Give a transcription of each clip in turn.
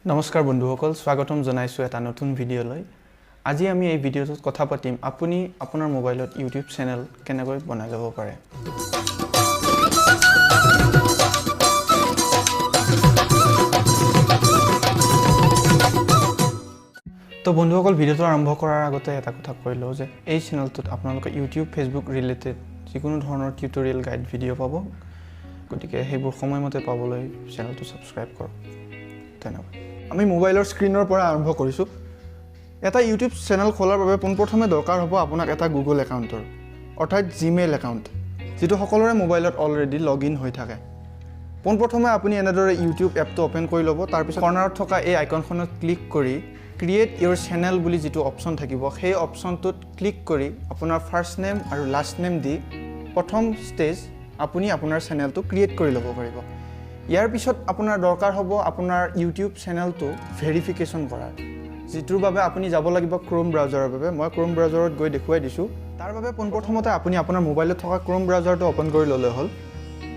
নমস্কাৰ বন্ধুসকল স্বাগতম জনাইছো এটা নতুন ভিডিঅ'লৈ আজি আমি এই ভিডিঅ'টোত কথা পাতিম আপুনি আপোনাৰ মোবাইলত ইউটিউব চেনেল কেনেকৈ বনাই ল'ব পাৰে তো বন্ধুসকল ভিডিঅ'টো আৰম্ভ কৰাৰ আগতে এটা কথা কৈ লওঁ যে এই চেনেলটোত আপোনালোকে ইউটিউব ফেসবুক ৰিলেটেড যিকোনো ধৰণৰ টিউটৰিয়েল গাইড ভিডিঅ' পাব গতিকে সেইবোৰ সময়মতে পাবলৈ চেনেলটো সাবস্ক্ৰাইব কৰক ধন্যবাদ আমি মোবাইলৰ স্ক্ৰিনৰ পৰা আৰম্ভ কৰিছো এটা ইউটিউব চেনেল খোলাৰ বাবে পোনপ্ৰথমে দৰকাৰ হ'ব আপোনাক এটা গুগল একাউণ্টৰ অৰ্থাৎ জিমেইল একাউণ্ট যেটো সকলোৰে মোবাইলত অলৰেডি লগইন হৈ থাকে পোনপ্ৰথমে আপুনি এনেদৰে ইউটিউব এপটো ওপেন কৰি ল'ব তাৰ পিছত কৰ্নাৰত থকা এই আইকনখনত ক্লিক কৰি ক্ৰিয়েট ইউৰ চেনেল বুলি যেটো অপচন থাকিব সেই অপচনটোত ক্লিক কৰি আপোনাৰ ফাৰ্ষ্ট নেম আৰু লাষ্ট নেম দি প্ৰথম ষ্টেজ আপুনি আপোনাৰ চেনেলটো ক্ৰিয়েট কৰি ল'ব পাৰিব ইয়াৰ পিছত আপোনাৰ দৰকাৰ হ'ব আপোনাৰ ইউটিউব চেনেলটো ভেৰিফিকেশন কৰাৰ যেটোৰ বাবে আপুনি যাব লাগিব ক্ৰোম ব্ৰাউজাৰৰ বাবে মই ক্ৰোম ব্ৰাউজাৰত গৈ দেখুৱাই দিছো তাৰ বাবে পোনপ্ৰথমতে আপুনি আপোনাৰ মোবাইলত থকা ক্ৰোম ব্ৰাউজাৰটো ওপেন কৰি ল'লে হ'ল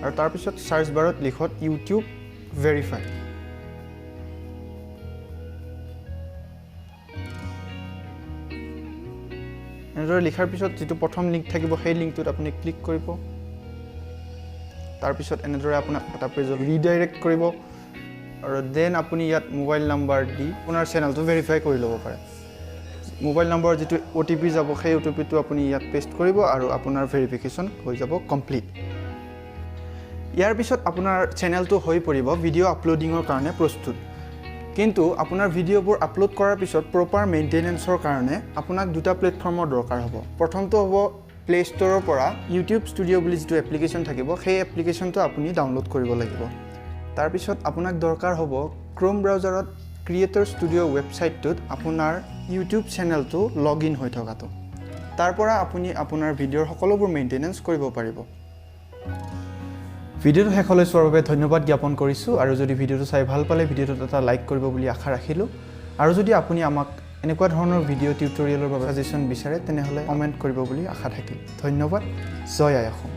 আৰু তাৰ পিছত সাৰ্চ বাৰত লিখক ইউটিউব ভেৰিফাই এনেদৰে লিখাৰ পিছত যেটো প্ৰথম লিংক থাকিব সেই লিংকটোত আপুনি ক্লিক কৰিব তাৰ পিছত এনেদৰে আপোনাক এটা পেজত ৰিডাইৰেক্ট কৰিব আৰু দেন আপুনি ইয়াত মোবাইল নাম্বাৰ দি আপোনাৰ চেনেলটো ভেৰিফাই কৰি ল'ব পাৰে মোবাইল নম্বৰ যেটো ওটিপি যাব সেই ওটিপিটো আপুনি ইয়াত পেষ্ট কৰিব আৰু আপোনাৰ ভেৰিফিকেশন হৈ যাব কমপ্লিট ইয়াৰ পিছত আপোনাৰ চেনেলটো হৈ পৰিব ভিডিঅ' আপলোডিংৰ কাৰণে প্ৰস্তুত কিন্তু আপোনাৰ ভিডিঅ'বোৰ আপলোড কৰাৰ পিছত প্ৰপাৰ মেইনটেনেন্সৰ কাৰণে আপোনাক দুটা প্লেটফৰ্মৰ দৰকাৰ হ'ব প্ৰথমটো হ'ব প্লে ষ্টৰৰ পৰা ইউটিউব ষ্টুডিঅ বুলি যেটো এপ্লিকেশন থাকিব সেই এপ্লিকেশনটো আপুনি ডাউনলোড কৰিব লাগিব তাৰ পিছত আপোনাক দৰকাৰ হ'ব ক্ৰোম ব্ৰাউজাৰত ক্ৰিয়েটৰ ষ্টুডিঅ ৱেবছাইটটোত আপোনাৰ ইউটিউব চেনেলটো লগইন হৈ থকাটো তাৰ পৰা আপুনি আপোনাৰ ভিডিঅ'ৰ সকলোবোৰ মেইনটেনেন্স কৰিব পাৰিব ভিডিঅ'টো শেষলৈ চোৱাৰ বাবে ধন্যবাদ জ্ঞাপন কৰিছো আৰু যদি ভিডিঅ'টো চাই ভাল পালে ভিডিঅ'টোত এটা লাইক কৰিব বুলি আশা ৰাখিলো আৰু যদি আপুনি আমাক এনেকুৱা ধৰণৰ ভিডিঅ' টিউটৰিয়েলৰ বাবে সাজেশন বিচাৰে তেনেহলে কমেন্ট কৰিব বুলি আশা থাকিল ধন্যবাদ জয় আই অসম